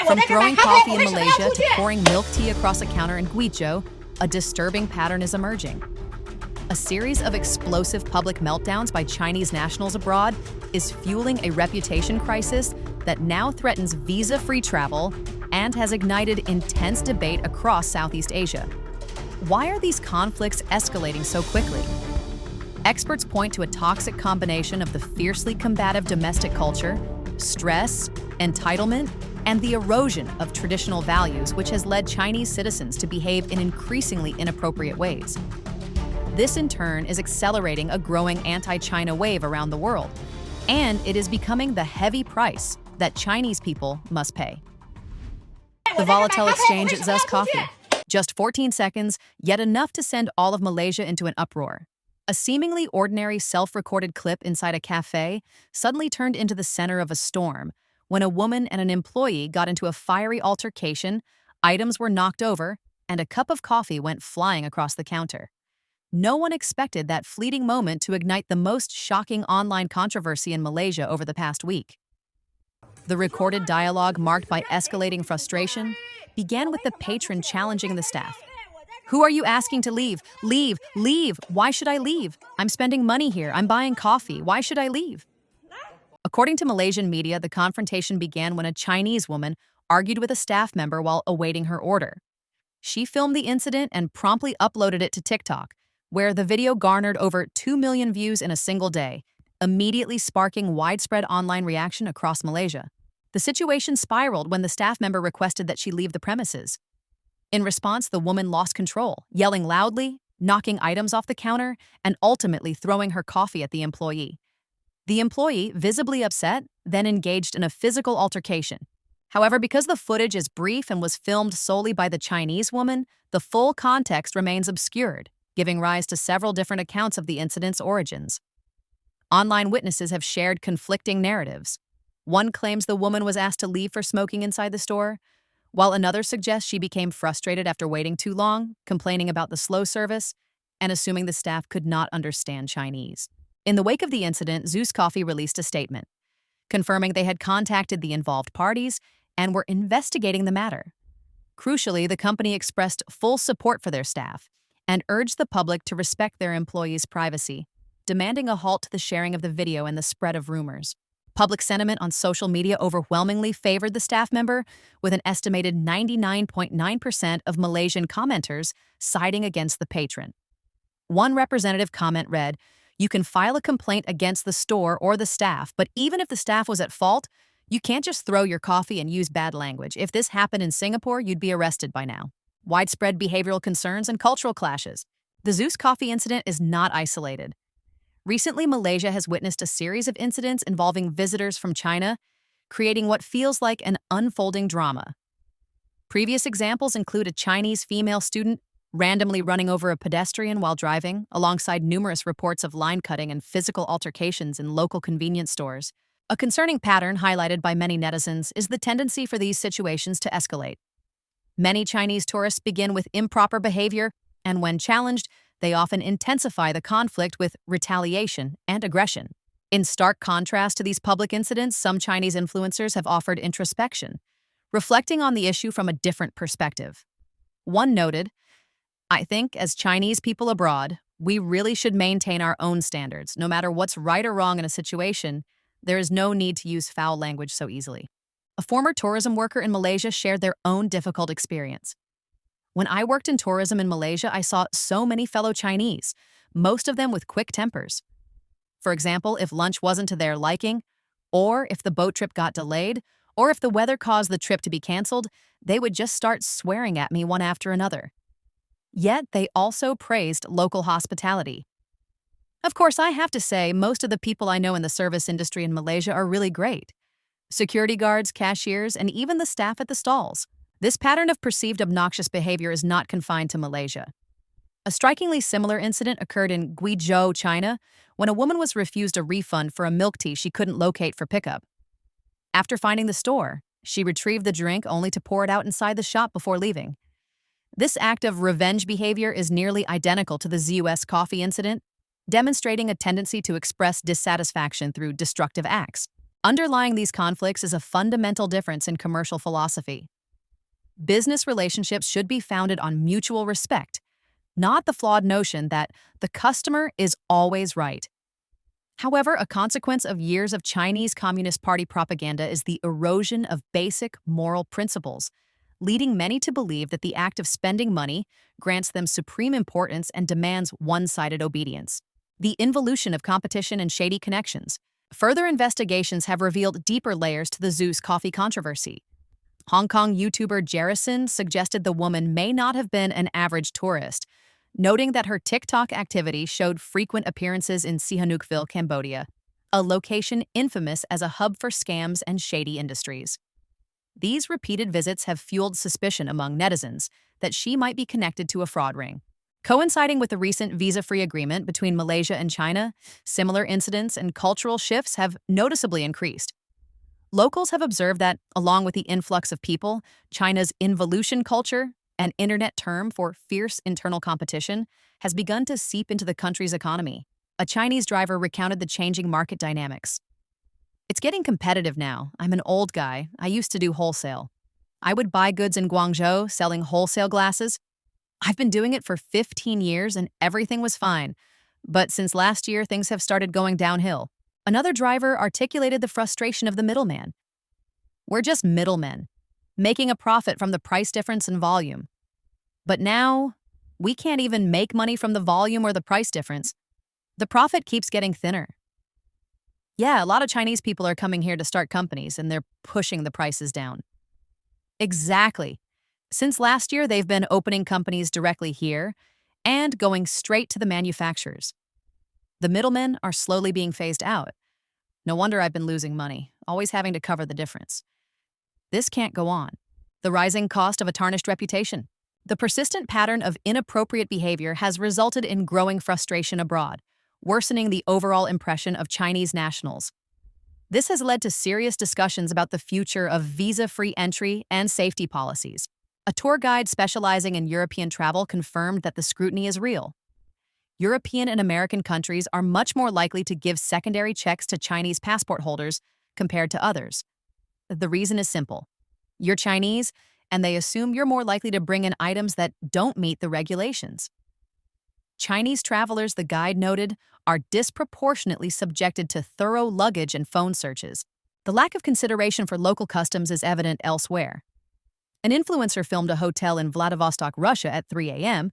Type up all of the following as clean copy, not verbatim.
From throwing coffee in Malaysia to pouring milk tea across a counter in Guizhou, a disturbing pattern is emerging. A series of explosive public meltdowns by Chinese nationals abroad is fueling a reputation crisis that now threatens visa-free travel and has ignited intense debate across Southeast Asia. Why are these conflicts escalating so quickly? Experts point to a toxic combination of the fiercely combative domestic culture, stress, entitlement, and the erosion of traditional values, which has led Chinese citizens to behave in increasingly inappropriate ways. This, in turn, is accelerating a growing anti-China wave around the world, and it is becoming the heavy price that Chinese people must pay. The volatile exchange at Zus Coffee. Just 14 seconds, yet enough to send all of Malaysia into an uproar. A seemingly ordinary self-recorded clip inside a cafe suddenly turned into the center of a storm when a woman and an employee got into a fiery altercation, items were knocked over, and a cup of coffee went flying across the counter. No one expected that fleeting moment to ignite the most shocking online controversy in Malaysia over the past week. The recorded dialogue, marked by escalating frustration, began with the patron challenging the staff. "Who are you asking to leave? Leave! Leave! Why should I leave? I'm spending money here. I'm buying coffee. Why should I leave?" According to Malaysian media, the confrontation began when a Chinese woman argued with a staff member while awaiting her order. She filmed the incident and promptly uploaded it to TikTok, where the video garnered over 2 million views in a single day, immediately sparking widespread online reaction across Malaysia. The situation spiraled when the staff member requested that she leave the premises. In response, the woman lost control, yelling loudly, knocking items off the counter, and ultimately throwing her coffee at the employee. The employee, visibly upset, then engaged in a physical altercation. However, because the footage is brief and was filmed solely by the Chinese woman, the full context remains obscured, giving rise to several different accounts of the incident's origins. Online witnesses have shared conflicting narratives. One claims the woman was asked to leave for smoking inside the store, while another suggests she became frustrated after waiting too long, complaining about the slow service, and assuming the staff could not understand Chinese. In the wake of the incident, Zus Coffee released a statement, confirming they had contacted the involved parties and were investigating the matter. Crucially, the company expressed full support for their staff and urged the public to respect their employees' privacy, demanding a halt to the sharing of the video and the spread of rumors. Public sentiment on social media overwhelmingly favored the staff member, with an estimated 99.9% of Malaysian commenters siding against the patron. One representative comment read, "You can file a complaint against the store or the staff, but even if the staff was at fault, you can't just throw your coffee and use bad language. If this happened in Singapore, you'd be arrested by now." Widespread behavioral concerns and cultural clashes. The Zus Coffee incident is not isolated. Recently, Malaysia has witnessed a series of incidents involving visitors from China, creating what feels like an unfolding drama. Previous examples include a Chinese female student randomly running over a pedestrian while driving, alongside numerous reports of line cutting and physical altercations in local convenience stores. A concerning pattern highlighted by many netizens is the tendency for these situations to escalate. Many Chinese tourists begin with improper behavior, and when challenged, they often intensify the conflict with retaliation and aggression. In stark contrast to these public incidents, some Chinese influencers have offered introspection, reflecting on the issue from a different perspective. One noted, "I think as Chinese people abroad, we really should maintain our own standards. No matter what's right or wrong in a situation, there is no need to use foul language so easily." A former tourism worker in Malaysia shared their own difficult experience. "When I worked in tourism in Malaysia, I saw so many fellow Chinese, most of them with quick tempers. For example, if lunch wasn't to their liking, or if the boat trip got delayed, or if the weather caused the trip to be canceled, they would just start swearing at me one after another. Yet they also praised local hospitality. Of course, I have to say, most of the people I know in the service industry in Malaysia are really great. Security guards, cashiers, and even the staff at the stalls. This pattern of perceived obnoxious behavior is not confined to Malaysia. A strikingly similar incident occurred in Guizhou, China, when a woman was refused a refund for a milk tea she couldn't locate for pickup. After finding the store, she retrieved the drink only to pour it out inside the shop before leaving. This act of revenge behavior is nearly identical to the Zus Coffee incident, demonstrating a tendency to express dissatisfaction through destructive acts. Underlying these conflicts is a fundamental difference in commercial philosophy. Business relationships should be founded on mutual respect, not the flawed notion that the customer is always right. However, a consequence of years of Chinese Communist Party propaganda is the erosion of basic moral principles, leading many to believe that the act of spending money grants them supreme importance and demands one-sided obedience. The involution of competition and shady connections. Further investigations have revealed deeper layers to the Zeus coffee controversy. Hong Kong YouTuber Jerison suggested the woman may not have been an average tourist, noting that her TikTok activity showed frequent appearances in Sihanoukville, Cambodia, a location infamous as a hub for scams and shady industries. These repeated visits have fueled suspicion among netizens that she might be connected to a fraud ring. Coinciding with the recent visa-free agreement between Malaysia and China, similar incidents and cultural shifts have noticeably increased. Locals have observed that, along with the influx of people, China's involution culture, an internet term for fierce internal competition, has begun to seep into the country's economy. A Chinese driver recounted the changing market dynamics. It's getting competitive now. I'm an old guy. I used to do wholesale. I would buy goods in Guangzhou, selling wholesale glasses. I've been doing it for 15 years and everything was fine. But since last year, things have started going downhill. Another driver articulated the frustration of the middleman. We're just middlemen, making a profit from the price difference in volume. But now, we can't even make money from the volume or the price difference. The profit keeps getting thinner. Yeah, a lot of Chinese people are coming here to start companies and they're pushing the prices down. Exactly. Since last year, they've been opening companies directly here and going straight to the manufacturers. The middlemen are slowly being phased out. No wonder I've been losing money, always having to cover the difference. This can't go on. The rising cost of a tarnished reputation. The persistent pattern of inappropriate behavior has resulted in growing frustration abroad, worsening the overall impression of Chinese nationals. This has led to serious discussions about the future of visa-free entry and safety policies. A tour guide specializing in European travel confirmed that the scrutiny is real. European and American countries are much more likely to give secondary checks to Chinese passport holders compared to others. The reason is simple. You're Chinese, and they assume you're more likely to bring in items that don't meet the regulations. Chinese travelers, the guide noted, are disproportionately subjected to thorough luggage and phone searches. The lack of consideration for local customs is evident elsewhere. An influencer filmed a hotel in Vladivostok, Russia at 3 a.m.,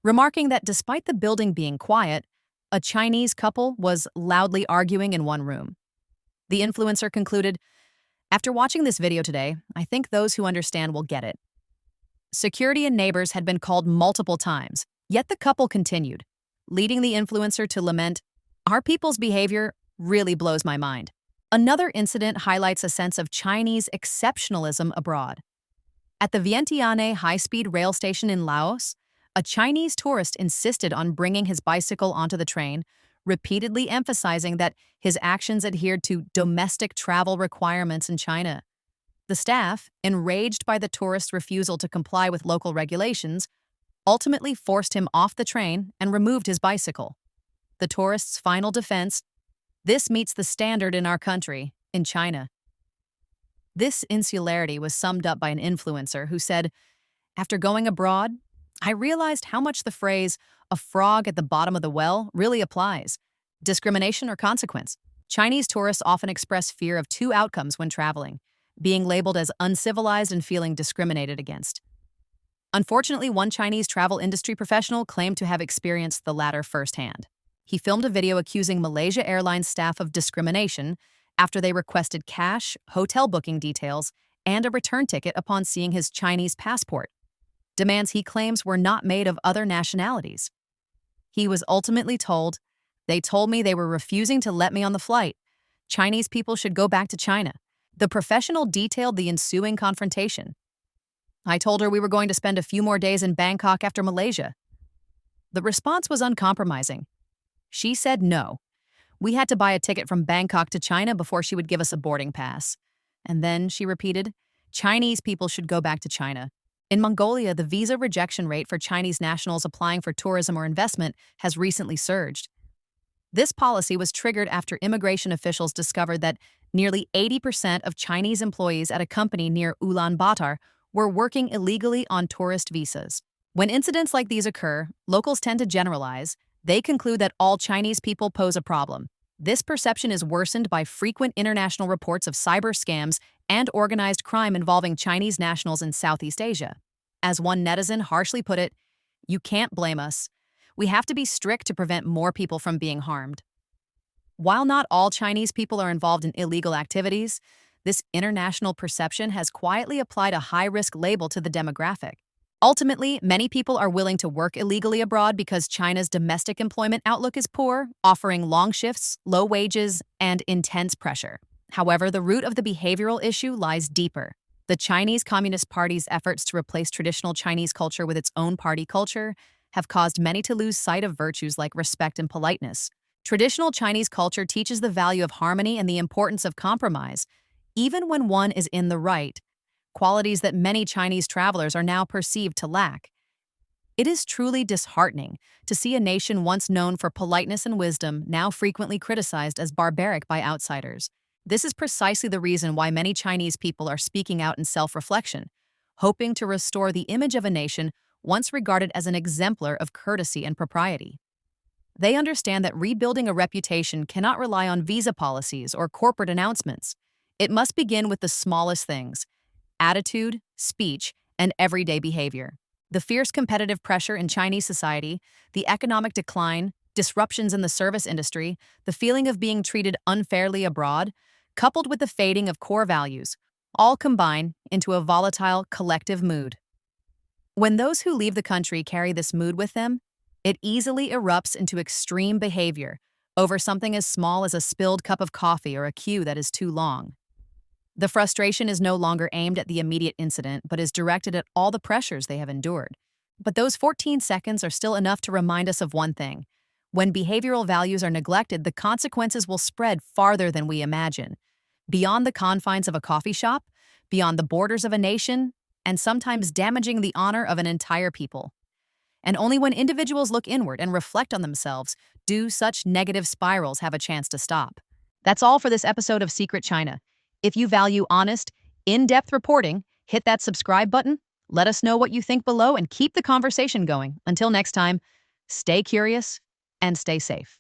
remarking that despite the building being quiet, a Chinese couple was loudly arguing in one room. The influencer concluded, "After watching this video today, I think those who understand will get it." Security and neighbors had been called multiple times, yet the couple continued, leading the influencer to lament, "Our people's behavior really blows my mind." Another incident highlights a sense of Chinese exceptionalism abroad. At the Vientiane high-speed rail station in Laos, a Chinese tourist insisted on bringing his bicycle onto the train, repeatedly emphasizing that his actions adhered to domestic travel requirements in China. The staff, enraged by the tourist's refusal to comply with local regulations, ultimately forced him off the train and removed his bicycle. The tourist's final defense, "This meets the standard in our country, in China." This insularity was summed up by an influencer who said, "After going abroad, I realized how much the phrase, 'a frog at the bottom of the well,' really applies. Discrimination or consequence." Chinese tourists often express fear of two outcomes when traveling: being labeled as uncivilized and feeling discriminated against. Unfortunately, one Chinese travel industry professional claimed to have experienced the latter firsthand. He filmed a video accusing Malaysia Airlines staff of discrimination after they requested cash, hotel booking details, and a return ticket upon seeing his Chinese passport, demands he claims were not made of other nationalities. He was ultimately told, "They told me they were refusing to let me on the flight. Chinese people should go back to China." The professional detailed the ensuing confrontation. "I told her we were going to spend a few more days in Bangkok after Malaysia." The response was uncompromising. She said no. We had to buy a ticket from Bangkok to China before she would give us a boarding pass. And then, she repeated, "Chinese people should go back to China." In Mongolia, the visa rejection rate for Chinese nationals applying for tourism or investment has recently surged. This policy was triggered after immigration officials discovered that Nearly 80% of Chinese employees at a company near Ulaanbaatar were working illegally on tourist visas. When incidents like these occur, locals tend to generalize. They conclude that all Chinese people pose a problem. This perception is worsened by frequent international reports of cyber scams and organized crime involving Chinese nationals in Southeast Asia. As one netizen harshly put it, "You can't blame us. We have to be strict to prevent more people from being harmed." While not all Chinese people are involved in illegal activities, this international perception has quietly applied a high-risk label to the demographic. Ultimately, many people are willing to work illegally abroad because China's domestic employment outlook is poor, offering long shifts, low wages, and intense pressure. However, the root of the behavioral issue lies deeper. The Chinese Communist Party's efforts to replace traditional Chinese culture with its own party culture have caused many to lose sight of virtues like respect and politeness. Traditional Chinese culture teaches the value of harmony and the importance of compromise, even when one is in the right, qualities that many Chinese travelers are now perceived to lack. It is truly disheartening to see a nation once known for politeness and wisdom now frequently criticized as barbaric by outsiders. This is precisely the reason why many Chinese people are speaking out in self-reflection, hoping to restore the image of a nation once regarded as an exemplar of courtesy and propriety. They understand that rebuilding a reputation cannot rely on visa policies or corporate announcements. It must begin with the smallest things: attitude, speech, and everyday behavior. The fierce competitive pressure in Chinese society, the economic decline, disruptions in the service industry, the feeling of being treated unfairly abroad, coupled with the fading of core values, all combine into a volatile collective mood. When those who leave the country carry this mood with them, it easily erupts into extreme behavior over something as small as a spilled cup of coffee or a queue that is too long. The frustration is no longer aimed at the immediate incident, but is directed at all the pressures they have endured. But those 14 seconds are still enough to remind us of one thing. When behavioral values are neglected, the consequences will spread farther than we imagine, beyond the confines of a coffee shop, beyond the borders of a nation, and sometimes damaging the honor of an entire people. And only when individuals look inward and reflect on themselves do such negative spirals have a chance to stop. That's all for this episode of Secret China. If you value honest, in-depth reporting, hit that subscribe button, let us know what you think below, and keep the conversation going. Until next time, stay curious and stay safe.